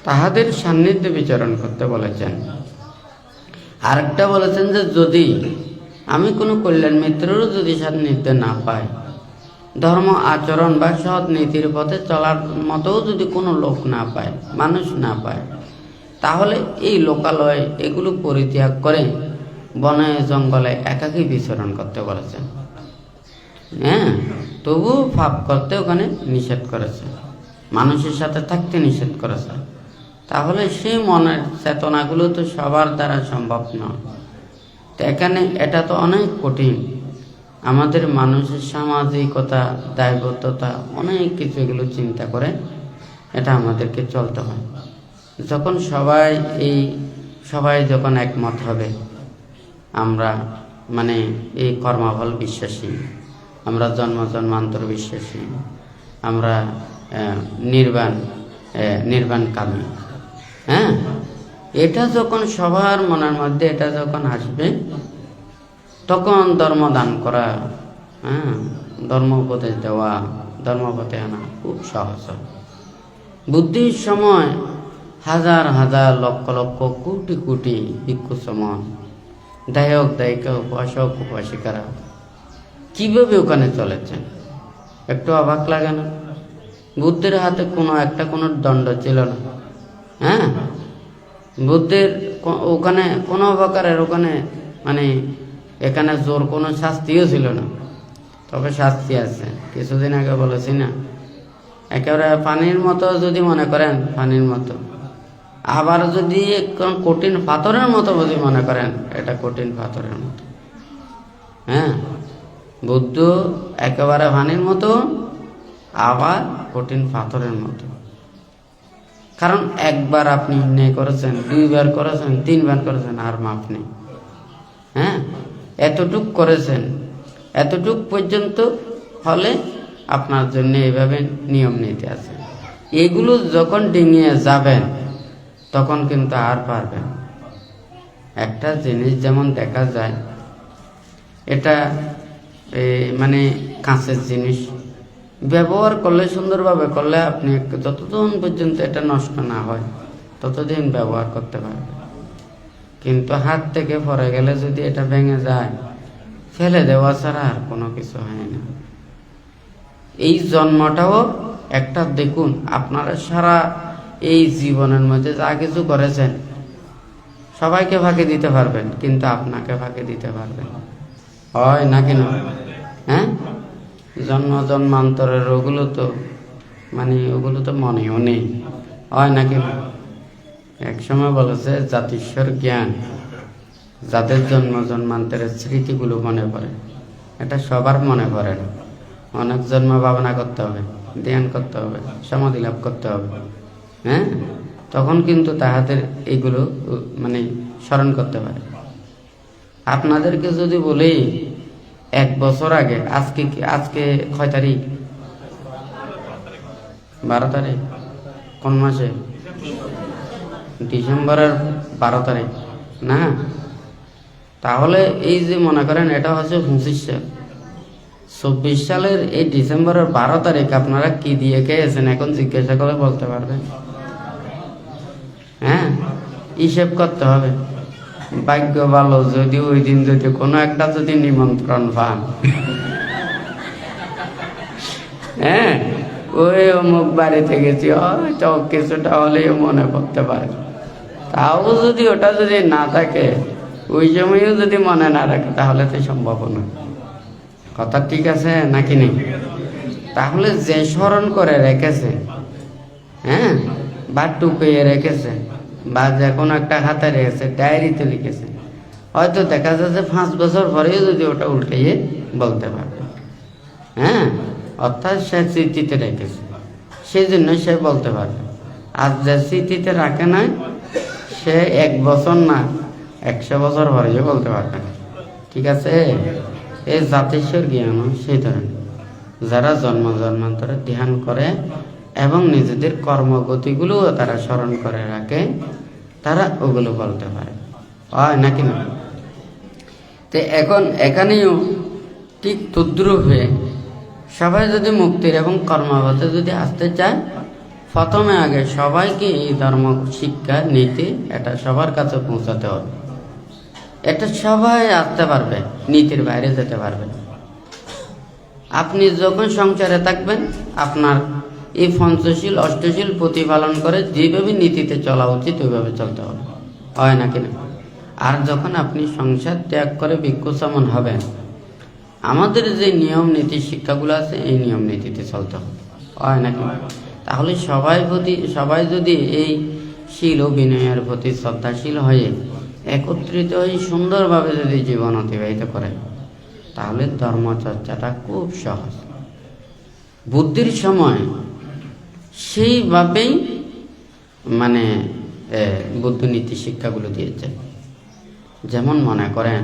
তাহাদের সান্নিধ্যে বিচরণ করতে বলেছেন। আরেকটা বলেছেন যে যদি আমি কোনো কল্যাণ মিত্রেরও যদি সান্নিধ্যে না পাই, ধর্ম আচরণ বা সৎ নীতির পথে চলার মতো যদি কোনো লোক না পায়, মানুষ না পায়, তাহলে এই লোকালয় এগুলো পরিত্যাগ করে বনে জঙ্গলে একাকী বিচরণ করতে বলেছেন। হ্যাঁ, তবু পাপ করতে ওখানে নিষেধ করেছে, মানুষের সাথে থাকতে নিষেধ করেছে। তাহলে সেই মনের চেতনাগুলো তো সবার দ্বারা সম্ভব নয়। তো এখানে এটা তো অনেক কঠিন। আমাদের মানুষের সামাজিকতা, দায়বদ্ধতা, অনেক কিছু এগুলো চিন্তা করে এটা আমাদেরকে চলতে হয়। যখন সবাই যখন একমত হবে, আমরা মানে এই কর্মফল বিশ্বাসী, আমরা জন্মান্তর বিশ্বাসী, আমরা নির্বাণকামী, হ্যাঁ, এটা যখন সবার মনের মধ্যে এটা যখন আসবে, তখন ধর্মদান করা, হ্যাঁ, ধর্ম উপদেশ দেওয়া, ধর্মপথে আনা খুব সহজ। বুদ্ধির সময় হাজার হাজার লক্ষ লক্ষ কোটি কোটি ভিক্ষু সমান দায়ক দায়িকা, উপাসক উপাসিকারা কিভাবে ওখানে চলেছেন, একটু অবাক লাগে না? বুদ্ধের হাতে কোনো দণ্ড ছিল না। হ্যাঁ, বুদ্ধের ওখানে কোনো প্রকারের মানে এখানে জোর কোনো শাস্তিও ছিল না। তবে শাস্তি আছে, কিছুদিন আগে বলেছি না, একেবারে পানির মতো যদি মনে করেন, পানির মতো, আবার যদি কঠিন পাথরের মতো যদি মনে করেন, এটা কঠিন পাথরের মতো। হ্যাঁ, বুদ্ধ একেবারে পানির মতো, আবার কঠিন পাথরের মতো। কারণ একবার আপনি অন্যায় করেছেন, দুইবার করেছেন, তিনবার করেছেন, আর মাপ নেই। হ্যাঁ, এতটুক করেছেন, এতটুক পর্যন্ত হলে আপনার জন্য এইভাবে নিয়ম নীতি আছে। এগুলো যখন ডিঙিয়ে যাবেন তখন কিন্তু আর পারবেন। একটা জিনিস যেমন দেখা যায়, এটা মানে কাঁচের জিনিস ব্যবহার করলে, সুন্দরভাবে করলে, আপনি যতদিন পর্যন্ত এটা নষ্ট না হয় ততদিন ব্যবহার করতে পারবেন। কিন্তু হাত থেকে পড়ে গেলে যদি এটা ভেঙে যায়, ফেলে দেওয়া ছাড়া আর কোনো কিছু হয় না। এই জন্মটাও একটা, দেখুন আপনারা সারা এই জীবনের মধ্যে যা কিছু করেছেন সবাইকে ফাঁকি দিতে পারবেন, কিন্তু আপনাকে ফাঁকি দিতে পারবেন হয় নাকি না? হ্যাঁ, জন্মান্তরের ওগুলো তো মনেও নেই, হয় নাকি না? এক সময় বলেছে জাতিস্বর জ্ঞান, যাদের জন্মান্তরের স্মৃতিগুলো মনে পড়ে, এটা সবার মনে পড়ে না। অনেক জন্ম ভাবনা করতে হবে, ধ্যান করতে হবে, সমাধি লাভ করতে হবে। হ্যাঁ, তখন কিন্তু তাহাদের এইগুলো স্মরণ করতে পারে। আপনাদেরকে যদি বলি 1 বছর আগে, আজকে কয় তারিখ? 12 তারিখ। কোন মাসে? ডিসেম্বরের 12 তারিখ না? তাহলে এই যে মনে করেন এটা হচ্ছে 25 সাল, 24 সালের এই ডিসেম্বরের 12 তারিখ আপনারা কি দিয়ে খেয়েছেন এখন জিজ্ঞাসা করে বলতে পারবেন? হ্যাঁ, হিসেব করতে হবে। ভাগ্য ভালো যদি ওই দিন যদি কোনো একটা যদি নিমন্ত্রণ পান, হ্যাঁ, ওই অমুক বাড়িতে গেছি, হয়তো কিছুটা হলেও মনে করতে পারে। তাও যদি ওটা যদি না থাকে, ওই সময়ও যদি মনে না রাখে, তাহলে তো সম্ভব না। কথা ঠিক আছে নাকি নেই? তাহলে যে স্মরণ করে রেখেছে, হ্যাঁ, বা টুকিয়ে রেখেছে, বা যে কোনো একটা হাতে রেখেছে, ডায়েরিতে লিখেছে, হয়তো দেখা যাচ্ছে 5 বছর পরেও যদি ওটা উল্টিয়ে বলতে পারবে। হ্যাঁ, অর্থাৎ সে স্মৃতিতে রেখেছে, সেই জন্য সে বলতে পারবে। আর যে স্মৃতিতে রাখে নাই, সে 1 বছর না 100 বছর পরেও বলতে পারবে না। ঠিক আছে? এই জাতিস্বর জ্ঞান সেই ধরনের, যারা জন্মান্তরে ধ্যান করে এবং নিজেদের কর্মগতিগুলোও তারা স্মরণ করে রাখে, তারা ওগুলো বলতে পারে, হয় নাকি না? তো এখন এখানেও ঠিক তদ্রূপে সবাই যদি মুক্তির এবং কর্মপথে যদি আসতে চায়, প্রথমে আগে সবাইকে এই ধর্ম শিক্ষা নীতি এটা সবার কাছে পৌঁছাতে হবে। এটা সবাই আসতে পারবে, নীতির বাইরে যেতে পারবে। আপনি যখন সংসারে থাকবেন, আপনার এই পঞ্চশীল অষ্টশীল প্রতিপালন করে যেভাবে নীতিতে চলা উচিত ওইভাবে চলতে হবে, হয় নাকি না? আর যখন আপনি সংসার ত্যাগ করে ভিক্ষুসমান হবেন, আমাদের যে নিয়ম নীতি শিক্ষাগুলো আছে এই নিয়ম নীতিতে চলতে হবে, হয় নাকি? তাহলে সবাই যদি এই শীল ও বিনয়ের প্রতি শ্রদ্ধাশীল হয়ে একত্রিত হয়ে সুন্দরভাবে যদি জীবন অতিবাহিত করে, তাহলে ধর্মচর্চাটা খুব সহজ। বুদ্ধির সময় সেইভাবেই মানে বুদ্ধনীতি শিক্ষাগুলো দিয়েছে। যেমন মনে করেন,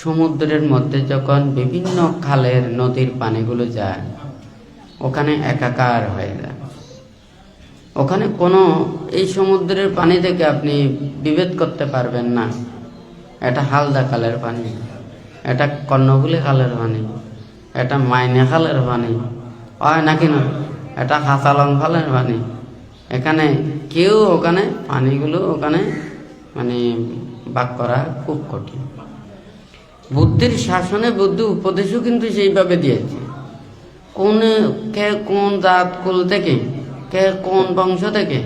সমুদ্রের মধ্যে যখন বিভিন্ন খালের নদীর পানিগুলো যায়, ওখানে একাকার হয়ে যায়। ওখানে কোনো এই সমুদ্রের পানি থেকে আপনি বিভেদ করতে পারবেন না, এটা হালদা খালের পানি, এটা কর্ণফুলী খালের পানি, এটা মাইনে খালের পানি, হয় নাকি না? এটা হাসালং খালের পানি। এখানে কেউ ওখানে পানিগুলো ওখানে মানে ভাগ করা খুব কঠিন। বুদ্ধির শাসনে বুদ্ধি উপদেশও কিন্তু সেইভাবে দিয়েছে। কে কোন জাত কুল থেকে, কে কোন বংশ থেকে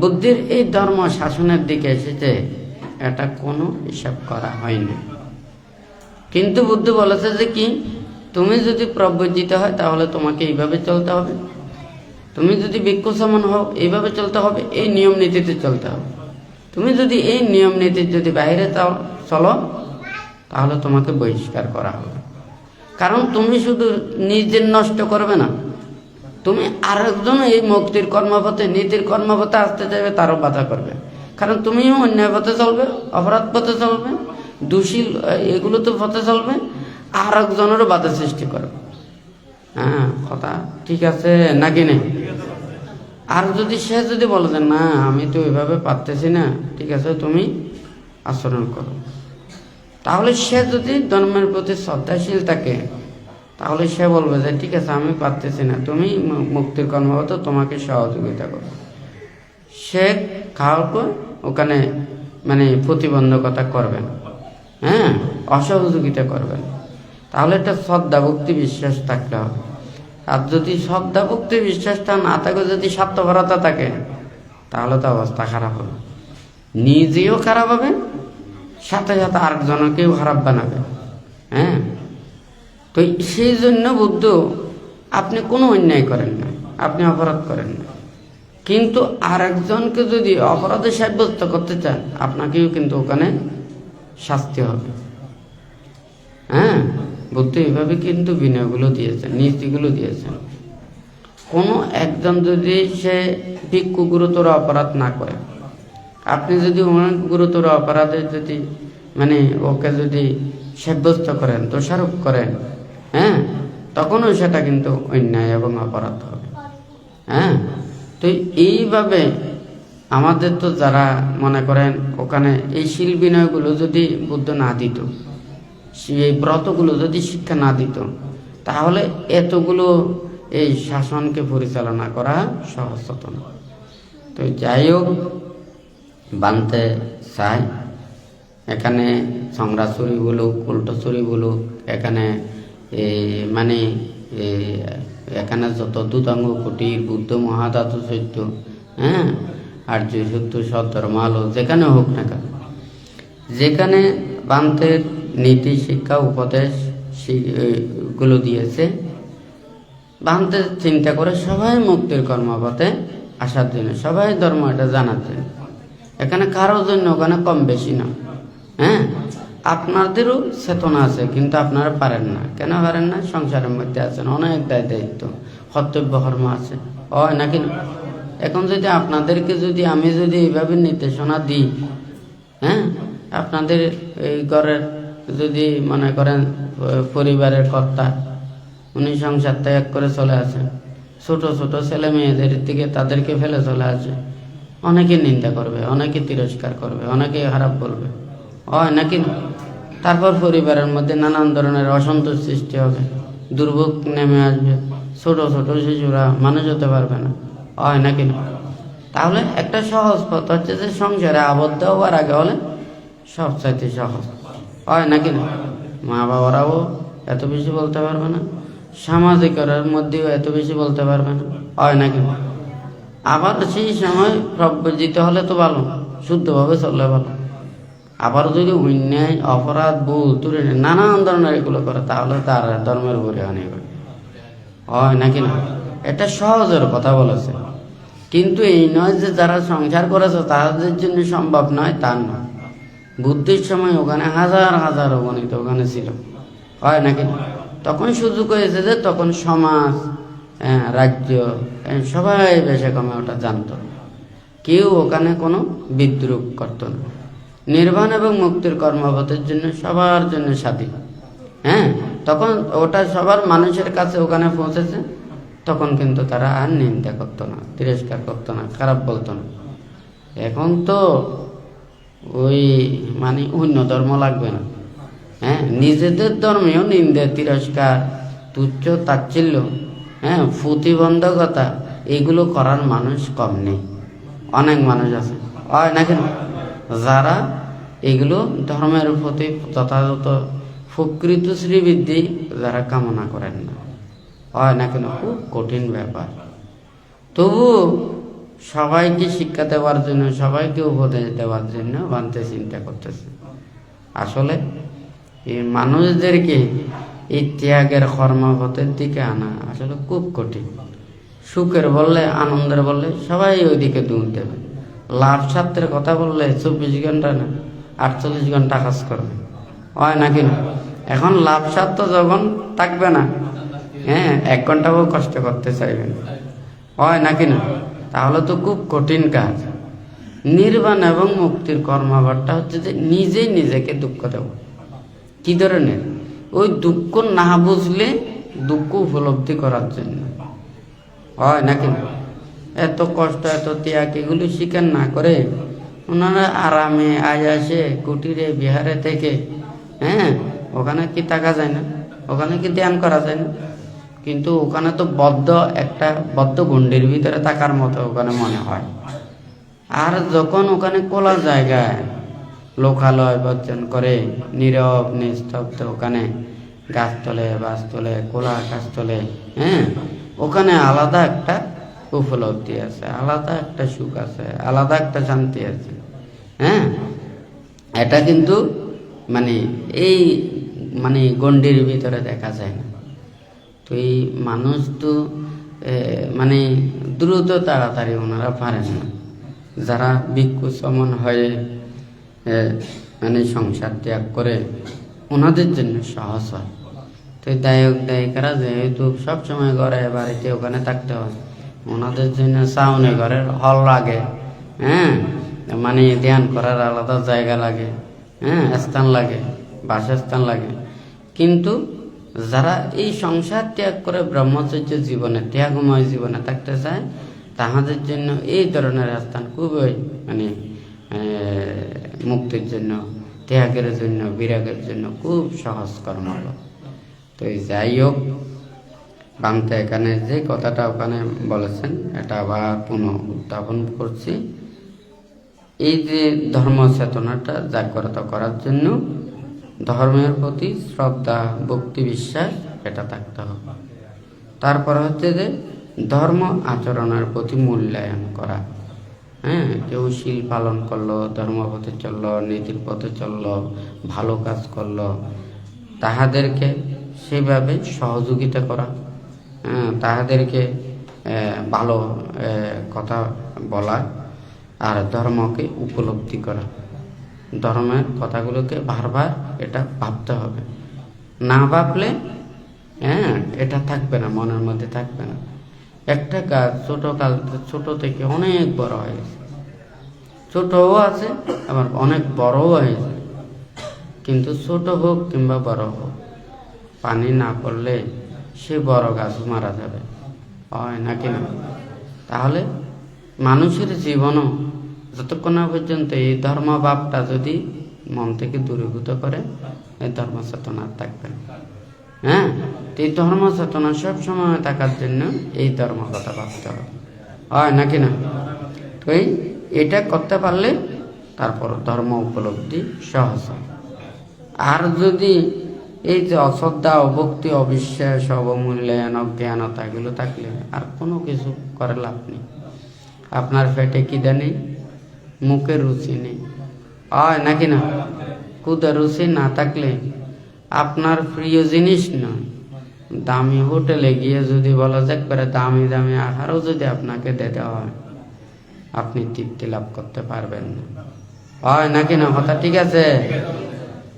বুদ্ধির এই ধর্ম শাসনের দিকে এসেছে, এটা কোনো হিসাব করা হয়নি। কিন্তু বুদ্ধ বলেছে যে কি, তুমি যদি প্রব্রজিত হয় তাহলে তোমাকে এইভাবে চলতে হবে, তুমি যদি ভিক্ষুসমান হও এইভাবে চলতে হবে, এই নিয়ম নীতিতে চলতে হবে। তুমি যদি এই নিয়ম নীতির যদি বাইরে চলো, তাহলে তোমাকে বহিষ্কার করা হবে। কারণ তুমি শুধু নিজের নষ্ট করবে না, তুমি আরেকজন এই মুক্তির কর্মপথে নীতির কর্মপথে আসতে চাইবে, তারও বাধা করবে। কারণ তুমিও অন্যায় পথে চলবে, অপরাধ পথে চলবে, দোষী এগুলো তো পথে চলবে, আর একজনেরও বাধা সৃষ্টি করবে। হ্যাঁ, কথা ঠিক আছে নাকি নেই? আর যদি সে যদি বলে যে না আমি তো এভাবে পারতেছি না, ঠিক আছে তুমি আচরণ করো, তাহলে সে যদি ধর্মের প্রতি শ্রদ্ধাশীল থাকে, তাহলে সে বলবে যে ঠিক আছে আমি পারতেছি না, তুমি মুক্তির কর্মপথ তোমাকে সহযোগিতা করো। সে খাওয়ার পর ওখানে মানে প্রতিবন্ধকতা করবেন, হ্যাঁ, অসহযোগিতা করবেন। তাহলে একটা শ্রদ্ধা ভক্তি বিশ্বাস থাকতে হবে। আর যদি শ্রদ্ধা ভক্তি বিশ্বাসটা না থাকে, যদি স্বার্থপরতা থাকে, তাহলে তো অবস্থা খারাপ হবে, নিজেও খারাপ হবে, সাথে সাথে আরেকজনকেও খারাপ বানাবে। হ্যাঁ, তো সেই জন্য বুদ্ধ আপনি কোনো অন্যায় করেন না, আপনি অপরাধ করেন না, কিন্তু আরেকজনকে যদি অপরাধে সাব্যস্ত করতে চান, আপনাকেও কিন্তু ওখানে শাস্তি হবে। হ্যাঁ, বুদ্ধ এইভাবে কিন্তু বিনয়গুলো দিয়েছেন, নীতিগুলো দিয়েছেন। কোনো একজন যদি সে ভিক্ষু গুরুতর অপরাধ না করে, আপনি যদি অনেক গুরুতর অপরাধে যদি মানে ওকে যদি সাব্যস্ত করেন, দোষারোপ করেন, হ্যাঁ, তখনও সেটা কিন্তু অন্যায় এবং অপরাধ হবে। হ্যাঁ, তো এইভাবে আমাদের তো যারা মনে করেন ওখানে এই শীল বিনয়গুলো যদি বুদ্ধ না দিত, এই ব্রতগুলো যদি শিক্ষা না দিত, তাহলে এতগুলো এই শাসনকে পরিচালনা করা সহজ হতো না। তো যাই হোক, বানতে চাই এখানে সংরাসুরি বলুক, উল্টোসুরি বলুক, এখানে মানে এখানে যত দূতাঙ্গ কুটির বুদ্ধ মহাধাতু সত্য, হ্যাঁ, আর্য সত্য সদ্ধর্ম আলো, যেখানে হোক না কেন, যেখানে বান্তের নীতি শিক্ষা উপদেশ গুলো দিয়েছে, বান্তে চিন্তা করে সবাই মুক্তির কর্মপথে আসার জন্য, সবাই ধর্ম এটা জানার জন্য। এখানে কারোর জন্য ওখানে কম বেশি না। হ্যাঁ, আপনাদেরও চেতনা আছে, কিন্তু আপনারা পারেন না। কেন পারেন না? সংসারের মধ্যে আছেন, অনেক দায়িত্ব, কর্তব্য কর্ম আছে, হয় নাকি না? এখন যদি আপনাদেরকে আমি যদি এইভাবে নির্দেশনা দিই, হ্যাঁ, আপনাদের এই ঘরের যদি মনে করেন পরিবারের কর্তা, উনি সংসার ত্যাগ করে চলে আসেন, ছোট ছোট ছেলে মেয়েদের দিকে তাদেরকে ফেলে চলে আসে, অনেকে নিন্দা করবে, অনেকে তিরস্কার করবে, অনেকে খারাপ বলবে, হয় নাকি না? তারপর পরিবারের মধ্যে নানান ধরনের অসন্তোষ সৃষ্টি হবে, দুর্ভোগ নেমে আসবে, ছোট ছোট শিশুরা মানুষ হতে পারবে না, হয় নাকি না? তাহলে একটা সহজ পথ হচ্ছে যে সংসারে আবদ্ধ হওয়ার আগে হলে সবচাইতে সহজ, হয় নাকি না? মা বাবারাও এত বেশি বলতে পারবে না, সামাজিকের মধ্যেও এত বেশি বলতে পারবে না, হয় নাকি? আবার সেই সময় প্রব্রজিত হলে তো ভালো, শুদ্ধভাবে চললে ভালো। আবার যদি অন্যায় অপরাধ ভুল তুলে নানান ধরনের এগুলো করে, তাহলে তার ধর্মের উপরে হানি করে, হয় নাকি না? এটা সহজের কথা বলেছে, কিন্তু এই নয় যে যারা সংসার করেছে তাদের জন্য সম্ভব নয়, তা নয়। বুদ্ধির সময় ওখানে হাজার হাজার অগণিত ওখানে ছিল, হয় নাকি? তখন সুযোগ হয়েছে যে তখন সমাজ, রাজ্য, সবাই বেশি কমে ওটা জানত, কেউ ওখানে কোনো বিদ্রুপ করত না। নির্বাণ এবং মুক্তির কর্মপথের জন্য সবার জন্য স্বাধীন। হ্যাঁ, তখন ওটা সবার মানুষের কাছে ওখানে পৌঁছেছে, তখন কিন্তু তারা আর নিন্দা করতো না, তিরস্কার করতো না, খারাপ বলতো না। এখন তো ওই মানে অন্য ধর্ম লাগবে না, হ্যাঁ, নিজেদের ধর্মেও নিন্দা, তিরস্কার, তুচ্ছ তাচ্ছিল্য, হ্যাঁ, প্রতিবন্ধকতা, এগুলো করার মানুষ কম নেই, অনেক মানুষ আছে, হয় নাকি? যারা এগুলো ধর্মের প্রতি যথাযথ প্রকৃত শ্রীবৃদ্ধি যারা কামনা করেন না, হয় না কেন? খুব কঠিন ব্যাপার। তবু সবাইকে শিক্ষা দেওয়ার জন্য, সবাইকে উপদেশ দেওয়ার জন্য বানতে চিন্তা করতেছে। আসলে এই মানুষদেরকে এই ত্যাগের কর্মপথের দিকে আনা আসলে খুব কঠিন। সুখের বললে, আনন্দের বললে সবাই ওইদিকে দৌড় দেবে। লাভ স্বার্থের কথা বললে 24 ঘন্টা না 48 ঘন্টা কাজ করবে, হয় নাকি না? এখন লাভ স্বার্থ যখন থাকবে না, হ্যাঁ, 1 ঘন্টাও কষ্ট করতে চাইবেন, হয় নাকি না? তাহলে তো খুব কঠিন কাজ। নির্বাণ এবং মুক্তির কর্মবারটা হচ্ছে যে নিজেই নিজেকে দুঃখ দেব। কি ধরনের? ওই দুঃখ না বুঝলে দুঃখ উপলব্ধি করার জন্য, হয় নাকি না? এত কষ্ট, এত ত্যাগ, এগুলি স্বীকার না করে ওনারা আরামে আয়াসে কুটিরে বিহারে থেকে, হ্যাঁ, ওখানে কি থাকা যায় না? ওখানে কি ধ্যান করা যায় না? কিন্তু ওখানে তো একটা বদ্ধ গণ্ডির ভিতরে থাকার মতো ওখানে মনে হয়। আর যখন ওখানে খোলা জায়গায় লোকালয় বর্জন করে নীরব নিস্তব্ধ, ওখানে গাছতলে, বাসতলে, খোলা আকাশতলে, হ্যাঁ, ওখানে আলাদা একটা উপলব্ধি আছে, আলাদা একটা সুখ আছে, আলাদা একটা শান্তি আছে। হ্যাঁ, এটা কিন্তু এই গণ্ডির ভিতরে দেখা যায় না। তো এই মানুষ তো দ্রুত তাড়াতাড়ি ওনারা পারেন না। যারা ভিক্ষু সমন হয়ে সংসার ত্যাগ করে, ওনাদের জন্য সহজ হয়। তো দায়ক দায়িকারা যেহেতু সবসময় ঘরে বাড়িতে ওখানে থাকতে হয়, ওনাদের জন্য ছাউনি ঘরের হল লাগে, হ্যাঁ, ধ্যান করার আলাদা জায়গা লাগে, হ্যাঁ, স্থান লাগে, বাসস্থান লাগে। কিন্তু যারা এই সংসার ত্যাগ করে ব্রহ্মচর্য জীবনে, ত্যাগময় জীবনে থাকতে চায়, তাহাদের জন্য এই ধরনের স্থান খুবই মুক্তির জন্য, ত্যাগের জন্য, বিরাগের জন্য খুব সহজ কর্ম হলো। তো যাই হোক, বান্তে এখানে যে কথাটা ওখানে বলেছেন, এটা আবার পুনঃ উত্থাপন করছি। এই যে ধর্ম চেতনাটা জাগ্রত করার জন্য ধর্মের প্রতি শ্রদ্ধা, ভক্তি, বিশ্বাস এটা থাকতে হবে। তারপর হচ্ছে যে ধর্ম আচরণের প্রতি মূল্যায়ন করা। কেউ শীল পালন করলো, ধর্মপথে চললো, নীতির পথে চললো, ভালো কাজ করলো, তাহাদেরকে সেভাবে সহযোগিতা করা, তাহাদেরকে ভালো কথা বলা, আর ধর্মকে উপলব্ধি করা। ধর্মের কথাগুলোকে বারবার এটা ভাবতে হবে। না ভাবলে এটা থাকবে না, মনের মধ্যে থাকবে না। একটা কাজ ছোট থেকে অনেক বড় হয়েছে, ছোটও আছে আবার অনেক বড়ও হয়েছে। কিন্তু ছোট হোক কিংবা বড় হোক, পানি না পড়লে সে বড় গাছ মারা যাবে, হয় নাকি না? তাহলে মানুষের জীবনও যতক্ষণ না পর্যন্ত এই ধর্মভাবটা যদি মন থেকে দূরীভূত করে, এই ধর্ম চেতনা থাকবে। এই ধর্ম চেতনা সবসময় থাকার জন্য এই ধর্ম কথা ভাবতে হবে, হয় নাকি না? তো এটা করতে পারলে তারপর ধর্ম উপলব্ধি সহজ হয়। আর যদি এই যে অশ্রদ্ধা, অভক্তি, অবিশ্বাস, অবমূল্যায়ন, অজ্ঞানতা এগুলো থাকলে আর কোনো কিছু করে লাভ নেই। আপনার পেটে খিদে নেই, মুখে রুচি নেই, হয় নাকি না? ক্ষুধা রুচি না থাকলে আপনার প্রিয় জিনিস নয়, দামি হোটেলে গিয়ে যদি বলা যায় একবারে দামি দামি আহারও যদি আপনাকে দিতে হয়, আপনি তৃপ্তি লাভ করতে পারবেন না, হয় নাকি না? কথা ঠিক আছে?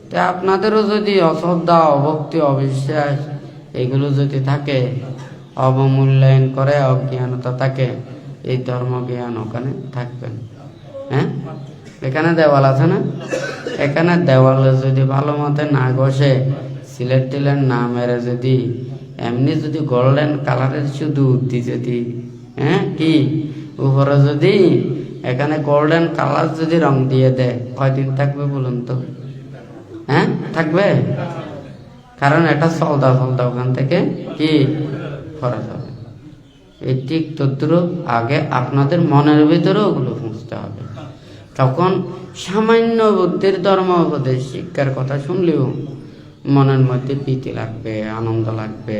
তা আপনাদেরও যদি অশ্রদ্ধা, অভক্তি, অবিশ্বাস এগুলো যদি থাকে, অবমূল্যায়ন করে, অজ্ঞানতা থাকে, এই ধর্মজ্ঞান ওখানে থাকবেন। এখানে দেওয়াল আছে না? এখানে দেওয়ালে যদি ভালো মতে না ঘষে, সিলেট টিলেট না মেরে যদি এমনি যদি গোল্ডেন কালারের শুধু উঠি যদি কি উপরে যদি এখানে গোল্ডেন কালার যদি রং দিয়ে দেয়, কয়দিন থাকবে বলুন তো? থাকবে? কারণ এটা চলদা ওখান থেকে কি করা যাবে। এই ঠিক তদ্রুপ আগে আপনাদের মনের ভিতরে ওগুলো পৌঁছতে হবে। তখন সামান্য বুদ্ধির ধর্ম উপদেশ শিক্ষার কথা শুনলেও মনের মধ্যে প্রীতি লাগবে, আনন্দ লাগবে,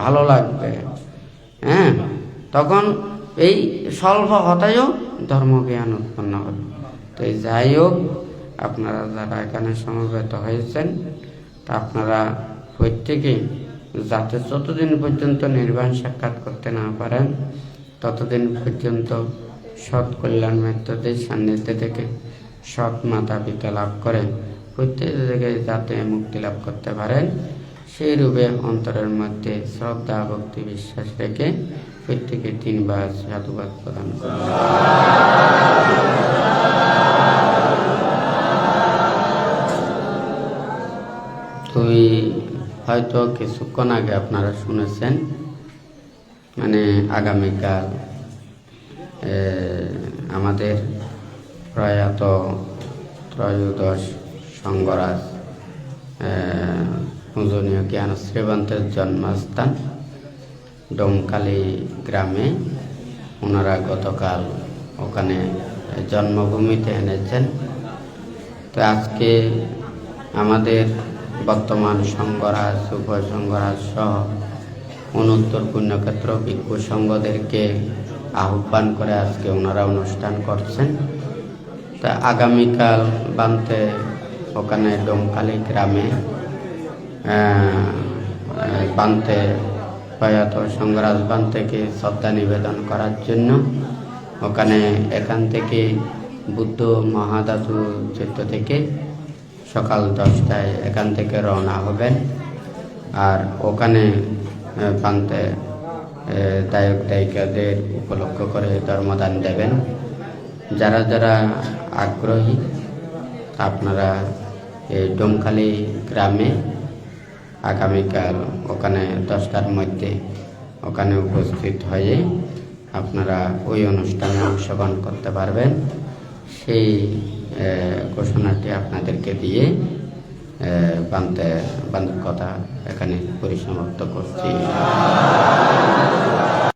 ভালো লাগবে। তখন এই স্বল্প কথায়ও ধর্মজ্ঞান উৎপন্ন হবে। তো যাই হোক, আপনারা যারা এখানে সমবেত হয়েছেন, তা আপনারা প্রত্যেকেই যাতে যতদিন পর্যন্ত নির্বাণ সাক্ষাৎ করতে না পারেন, ততদিন পর্যন্ত সৎ কল্যাণ মেত্রদের সান্নিধ্য থেকে সৎ মাতা পিতা লাভ করেন, প্রত্যেকে যাতে মুক্তি লাভ করতে পারেন, সেই রূপে অন্তরের মধ্যে শ্রদ্ধা, ভক্তি, বিশ্বাস রেখে প্রত্যেকে 3 বার সাধুবাদ প্রদান করেন। তুই হয়তো কিছুক্ষণ আগে আপনারা শুনেছেন, মানে আগামীকাল আমাদের প্রয়াত ত্রয়োদশ সঙ্গরাজ পূজনীয় জ্ঞান শ্রীবন্তের জন্মস্থান ডোমকালী গ্রামে ওনারা গতকাল ওখানে জন্মভূমিতে এনেছেন। তো আজকে আমাদের বর্তমান সঙ্গরাজ, উভয় সঙ্গরাজ সহ 69 পুণ্যক্ষেত্র ভিক্ষু সংঘদেরকে আহ্বান করে আজকে ওনারা অনুষ্ঠান করছেন। তা আগামীকাল বান্তে ওখানে ডোমকালী গ্রামে বান্তে প্রয়াত সঙ্গরাজ বান্তেকে শ্রদ্ধা নিবেদন করার জন্য ওখানে এখান থেকে বুদ্ধ মহাধাতু চিত্র থেকে সকাল 10টায় এখান থেকে রওনা হবেন। আর ওখানে বান্তে দায়ক দায়িকাদের উপলক্ষ করে ধর্মদান দেবেন। যারা যারা আগ্রহী আপনারা এই ডোমকালী গ্রামে আগামীকাল ওখানে 10টার মধ্যে ওখানে উপস্থিত হয়ে আপনারা ওই অনুষ্ঠানে অংশগ্রহণ করতে পারবেন। সেই ঘোষণাটি আপনাদেরকে দিয়ে বান্তের কথা এখানে পরিসমাপ্ত করছি।